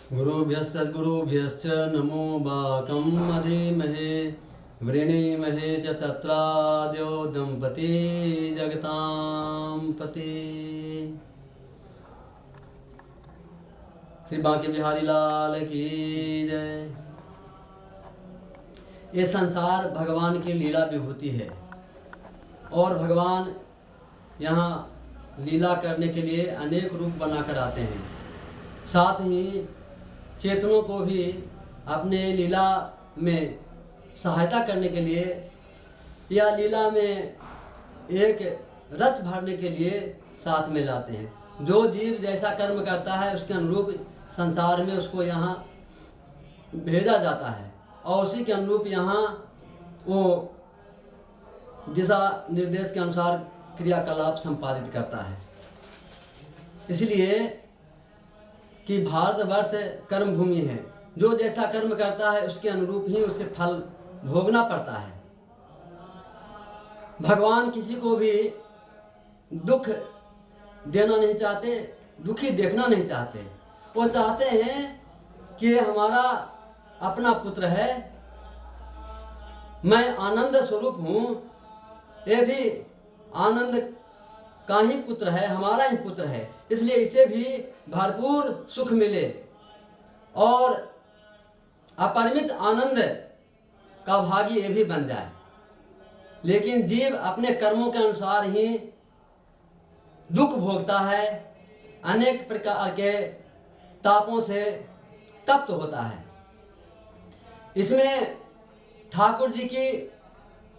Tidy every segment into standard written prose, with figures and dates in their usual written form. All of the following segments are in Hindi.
गुरुभ्यश्च सद्गुरुभ्यश्च नमो वाकं मधीमहे वृणीमहे च तत्राद्यो दंपती जगतां पति। श्री बांके बिहारी लाल की जय। ये संसार भगवान की लीला विभूति है और भगवान यहाँ लीला करने के लिए अनेक रूप बनाकर आते हैं। साथ ही चेतनों को भी अपने लीला में सहायता करने के लिए या लीला में एक रस भरने के लिए साथ में लाते हैं। जो जीव जैसा कर्म करता है उसके अनुरूप संसार में उसको यहाँ भेजा जाता है और उसी के अनुरूप यहाँ वो दिशा निर्देश के अनुसार क्रियाकलाप संपादित करता है। इसलिए कि भारतवर्ष कर्म भूमि है। जो जैसा कर्म करता है उसके अनुरूप ही उसे फल भोगना पड़ता है। भगवान किसी को भी दुख देना नहीं चाहते, दुखी देखना नहीं चाहते। वो चाहते हैं कि हमारा अपना पुत्र है, मैं आनंद स्वरूप हूँ, ये भी आनंद का ही पुत्र है, हमारा ही पुत्र है, इसलिए इसे भी भरपूर सुख मिले और अपरिमित आनंद का भागी ये भी बन जाए। लेकिन जीव अपने कर्मों के अनुसार ही दुख भोगता है, अनेक प्रकार के तापों से तप्त होता है। इसमें ठाकुर जी की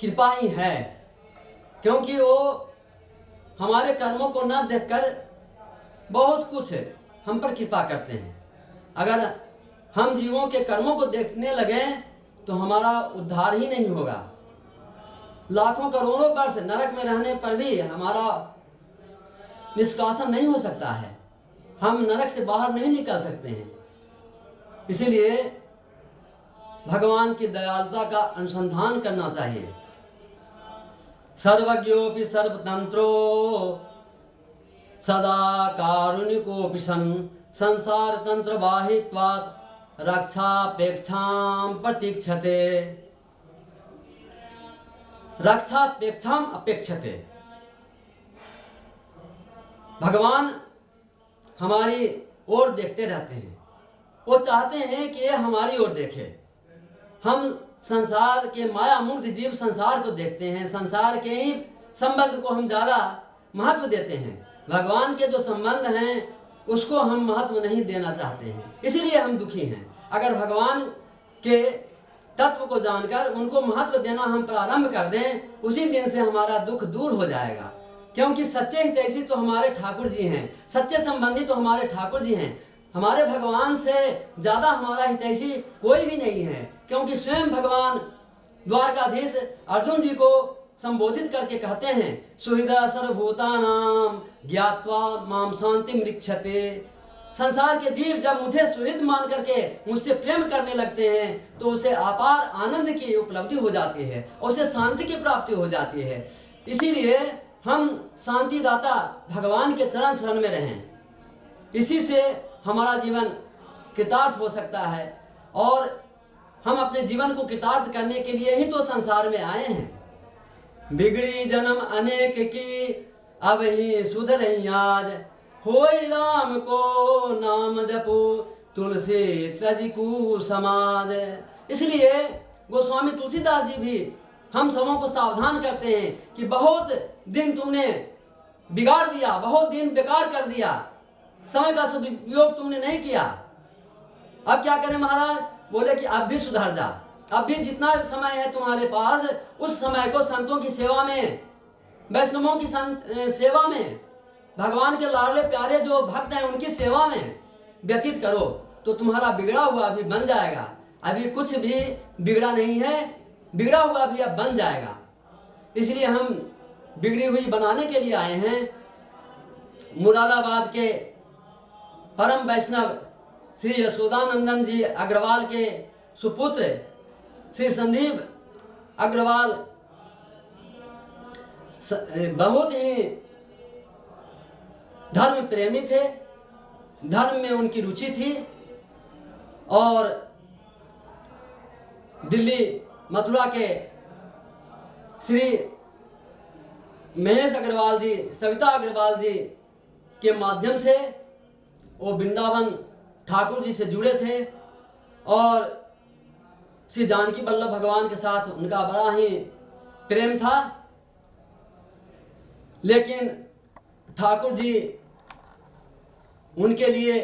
कृपा ही है, क्योंकि वो हमारे कर्मों को न देखकर बहुत कुछ हम पर कृपा करते हैं। अगर हम जीवों के कर्मों को देखने लगें तो हमारा उद्धार ही नहीं होगा। लाखों करोड़ों वर्ष नरक में रहने पर भी हमारा निष्कासन नहीं हो सकता है, हम नरक से बाहर नहीं निकल सकते हैं। इसीलिए भगवान की दयालुता का अनुसंधान करना चाहिए। सर्वज्ञोपि सर्वतंत्रो सदा कारुणिकोपि सन् संसार तंत्र बाहित्वात् रक्षापेक्षां प्रतीक्षते। रक्षापेक्षां अपेक्षते। भगवान हमारी ओर देखते रहते हैं, वो चाहते हैं कि ये हमारी ओर देखे। हम संसार के माया मुक्त जीव संसार को देखते हैं, संसार के ही संबंध को हम ज़्यादा महत्व देते हैं। भगवान के जो संबंध हैं उसको हम महत्व नहीं देना चाहते हैं, इसीलिए हम दुखी हैं। अगर भगवान के तत्व को जानकर उनको महत्व देना हम प्रारंभ कर दें, उसी दिन से हमारा दुख दूर हो जाएगा। क्योंकि सच्चे हितैषी तो हमारे ठाकुर जी हैं, सच्चे संबंधी तो हमारे ठाकुर जी हैं। हमारे भगवान से ज़्यादा हमारा हितैषी कोई भी नहीं है, क्योंकि स्वयं भगवान द्वारकाधीश अर्जुन जी को संबोधित करके कहते हैं, सुहृदय सर्वभूतानां ज्ञात्वा मां शांतिं ऋक्षते। संसार के जीव जब मुझे सुहृद मान करके मुझसे प्रेम करने लगते हैं तो उसे अपार आनंद की उपलब्धि हो जाती है, उसे शांति की प्राप्ति हो जाती है। इसीलिए हम शांतिदाता भगवान के चरण शरण में रहें, इसी से हमारा जीवन कृतार्थ हो सकता है। और हम अपने जीवन को कृतार्थ करने के लिए ही तो संसार में आए हैं। बिगड़ी जन्म अनेक की अब ही सुधरही आज, होई राम को नाम जपो तुलसी तजिकू समाज। इसलिए गोस्वामी तुलसीदास जी भी हम सबों को सावधान करते हैं कि बहुत दिन तुमने बिगाड़ दिया, बहुत दिन बेकार कर दिया, समय का सदुपयोग तुमने नहीं किया। अब क्या करें महाराज? बोले कि अब भी सुधर जा, अब भी जितना समय है तुम्हारे पास उस समय को संतों की सेवा में, वैष्णवों की सेवा में, भगवान के लाडले प्यारे जो भक्त हैं उनकी सेवा में व्यतीत करो तो तुम्हारा बिगड़ा हुआ भी बन जाएगा। अभी कुछ भी बिगड़ा नहीं है, बिगड़ा हुआ भी अब बन जाएगा। इसलिए हम बिगड़ी हुई बनाने के लिए आए हैं। मुरादाबाद के परम वैष्णव श्री यशोदानंदन जी अग्रवाल के सुपुत्र श्री संदीप अग्रवाल बहुत ही धर्म प्रेमी थे, धर्म में उनकी रुचि थी और दिल्ली मथुरा के श्री महेश अग्रवाल जी, सविता अग्रवाल जी के माध्यम से वो वृंदावन ठाकुर जी से जुड़े थे और श्री जानकी वल्लभ भगवान के साथ उनका बड़ा ही प्रेम था। लेकिन ठाकुर जी उनके लिए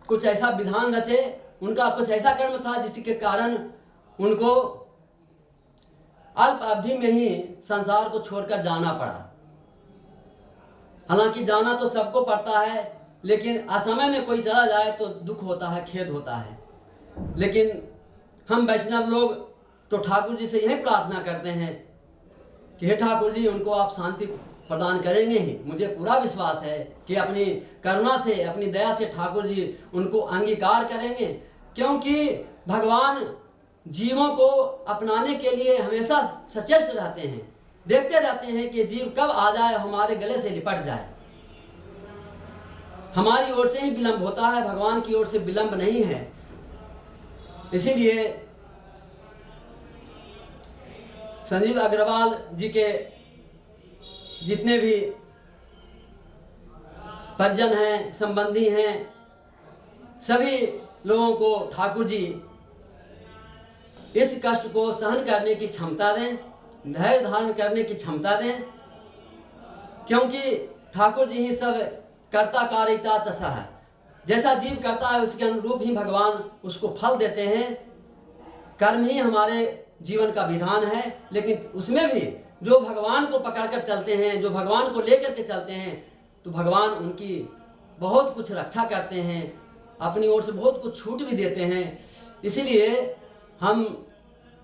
कुछ ऐसा विधान रचे, उनका कुछ ऐसा कर्म था जिसके कारण उनको अल्प अवधि में ही संसार को छोड़कर जाना पड़ा। हालांकि जाना तो सबको पड़ता है, लेकिन असमय में कोई चला जाए तो दुख होता है, खेद होता है। लेकिन हम वैष्णव लोग तो ठाकुर जी से यही प्रार्थना करते हैं कि हे ठाकुर जी, उनको आप शांति प्रदान करेंगे ही। मुझे पूरा विश्वास है कि अपनी करुणा से, अपनी दया से ठाकुर जी उनको अंगीकार करेंगे, क्योंकि भगवान जीवों को अपनाने के लिए हमेशा सचेष्ट रहते हैं, देखते रहते हैं कि जीव कब आ जाए, हमारे गले से लिपट जाए। हमारी ओर से ही विलंब होता है, भगवान की ओर से विलंब नहीं है। इसीलिए संजीव अग्रवाल जी के जितने भी परिजन हैं, संबंधी हैं, सभी लोगों को ठाकुर जी इस कष्ट को सहन करने की क्षमता दें, धैर्य धारण करने की क्षमता दें, क्योंकि ठाकुर जी ही सब कर्ता कारिता चसा है। जैसा जीव करता है उसके अनुरूप ही भगवान उसको फल देते हैं। कर्म ही हमारे जीवन का विधान है, लेकिन उसमें भी जो भगवान को पकड़कर चलते हैं, जो भगवान को लेकर के चलते हैं, तो भगवान उनकी बहुत कुछ रक्षा करते हैं, अपनी ओर से बहुत कुछ छूट भी देते हैं। इसीलिए हम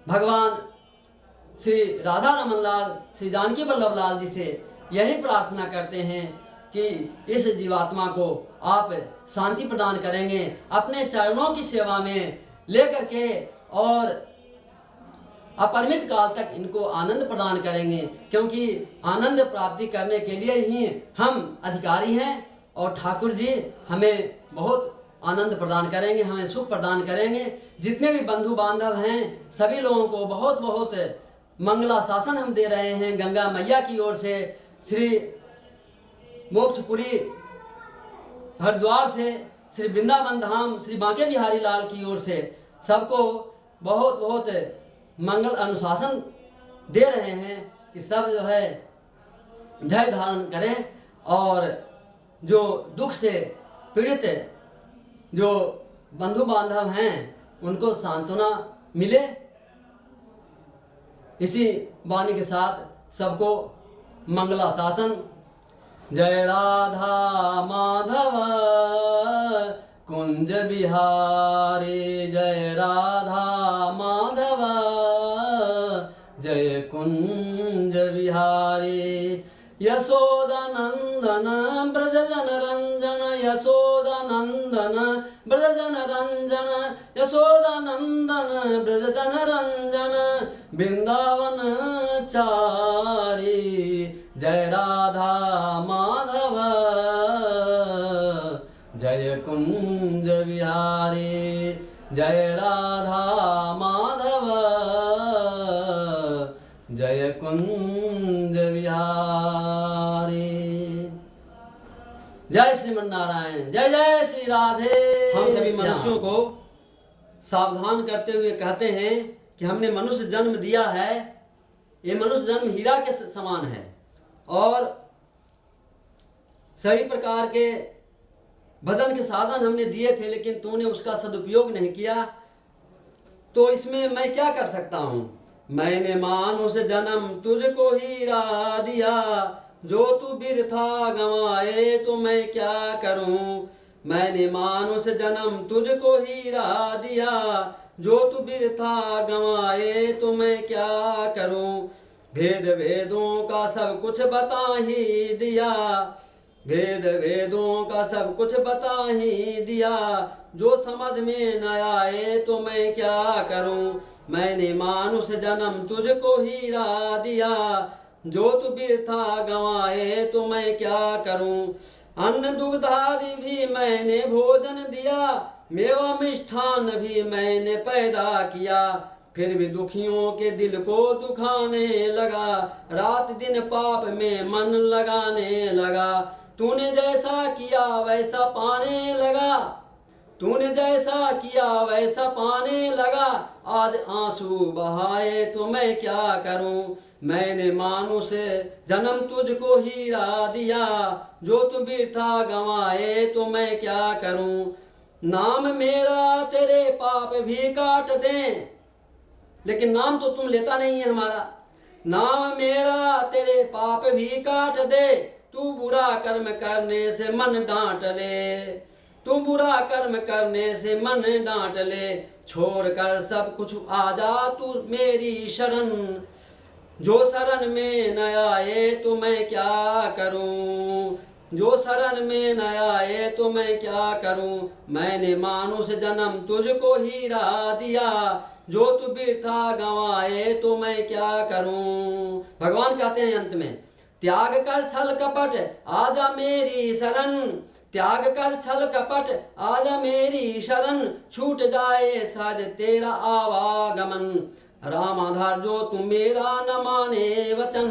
भगवान श्री राधा रमन लाल, श्री जानकी वल्लभ लाल जी से यही प्रार्थना करते हैं कि इस जीवात्मा को आप शांति प्रदान करेंगे, अपने चरणों की सेवा में लेकर के और अपरिमित काल तक इनको आनंद प्रदान करेंगे, क्योंकि आनंद प्राप्ति करने के लिए ही हम अधिकारी हैं और ठाकुर जी हमें बहुत आनंद प्रदान करेंगे, हमें सुख प्रदान करेंगे। जितने भी बंधु बांधव हैं सभी लोगों को बहुत बहुत मंगला शासन हम दे रहे हैं गंगा मैया की ओर से, श्री मोक्षपुरी हरिद्वार से, श्री वृंदावन धाम श्री बांके बिहारी लाल की ओर से सबको बहुत बहुत मंगल अनुशासन दे रहे हैं कि सब जो है धैर्य धारण करें और जो दुख से पीड़ित जो बंधु बांधव हैं उनको सांत्वना मिले। इसी वाणी के साथ सबको मंगला शासन। जय राधा माधव कुंज बिहारी, जय राधा माधव जय कुंज बिहारी। यशोदा नंदन ब्रज जन रंजन, यशोदा नंदन ब्रज जन रंजन, यशोदा नंदन ब्रज जन रंजन, वृंदावन चारी। जय राधा माधव जय कुंज बिहारी, जय राधा माधव जय कुंज बिहारी। जय श्रीमन नारायण, जय जय श्री राधे। हम सभी मनुष्यों को सावधान करते हुए कहते हैं कि हमने मनुष्य जन्म दिया है, ये मनुष्य जन्म हीरा के समान है और सभी प्रकार के भजन के साधन हमने दिए थे, लेकिन तूने उसका सदुपयोग नहीं किया, तो इसमें मैं क्या कर सकता हूँ। मैंने मानुष जन्म तुझको हीरा दिया, जो तू बिरथा गंवाए तो मैं क्या करूं। मैंने मानुष जन्म तुझको हीरा दिया, जो तू बिरथा गंवाए तो मैं क्या करूं। भेद वेदों का सब कुछ बता ही दिया, भेद वेदों का सब कुछ बता ही दिया, जो समझ में न आए तो मैं क्या करूं। मैंने मानुष जन्म तुझको हीरा दिया, जो तू बिरथा गंवाए तो मैं क्या करूं। अन्न दुग्ध आदि भी मैंने भोजन दिया, मेवा मिष्ठान भी मैंने पैदा किया, फिर भी दुखियों के दिल को दुखाने लगा, रात दिन पाप में मन लगाने लगा। तूने जैसा किया वैसा पाने लगा, तूने जैसा किया वैसा पाने लगा, आज आंसू बहाए तो मैं क्या करूं। मैंने मानुष जन्म तुझको हीरा दिया, जो तू वृथा गंवाए तो मैं क्या करूं। नाम मेरा तेरे पाप भी काट दे, लेकिन नाम तो तुम लेता नहीं है हमारा। नाम मेरा तेरे पाप भी काट दे, तू बुरा कर्म करने से मन डांट ले, तू बुरा कर्म करने से मन डांट ले। छोड़ कर सब कुछ आ जा तू मेरी शरण, जो शरण में न आए तो मैं क्या करूं, जो शरण में न आए तो मैं क्या करूं। मैंने मानुष जन्म तुझको हीरा दिया, जो तू वृथा गंवाए तो मैं क्या करूं। भगवान कहते हैं अंत में, त्याग कर छल कपट आजा मेरी शरण, त्याग कर छल कपट आजा मेरी शरण, छूट जाए सहज तेरा आवागमन। राम आधार जो तुम मेरा न माने वचन,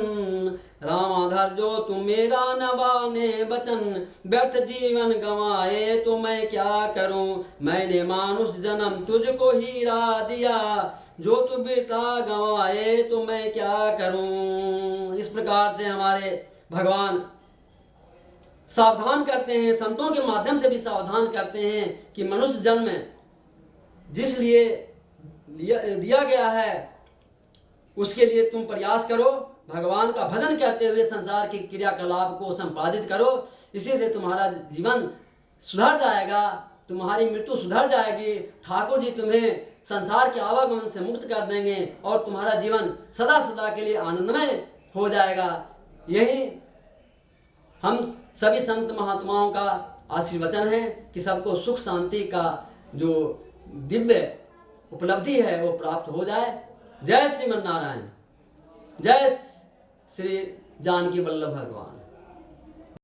राम आधार जो तुम मेरा न माने वचन, व्यर्थ जीवन गंवाए तो मैं क्या करूं। मैंने मानुष जन्म तुझको हीरा दिया, जो तू वृथा गंवाए तो मैं क्या करूं। इस प्रकार से हमारे भगवान सावधान करते हैं, संतों के माध्यम से भी सावधान करते हैं कि मनुष्य जन्म जिस लिए दिया गया है उसके लिए तुम प्रयास करो, भगवान का भजन करते हुए संसार के क्रियाकलाप को संपादित करो। इसी से तुम्हारा जीवन सुधर जाएगा, तुम्हारी मृत्यु सुधर जाएगी। ठाकुर जी तुम्हें संसार के आवागमन से मुक्त कर देंगे और तुम्हारा जीवन सदा सदा के लिए आनंदमय हो जाएगा। यही हम सभी संत महात्माओं का आशीर्वचन है कि सबको सुख शांति का जो दिव्य उपलब्धि है वो प्राप्त हो जाए। जय श्रीमन नारायण, जय श्री जानकी वल्लभ भगवान।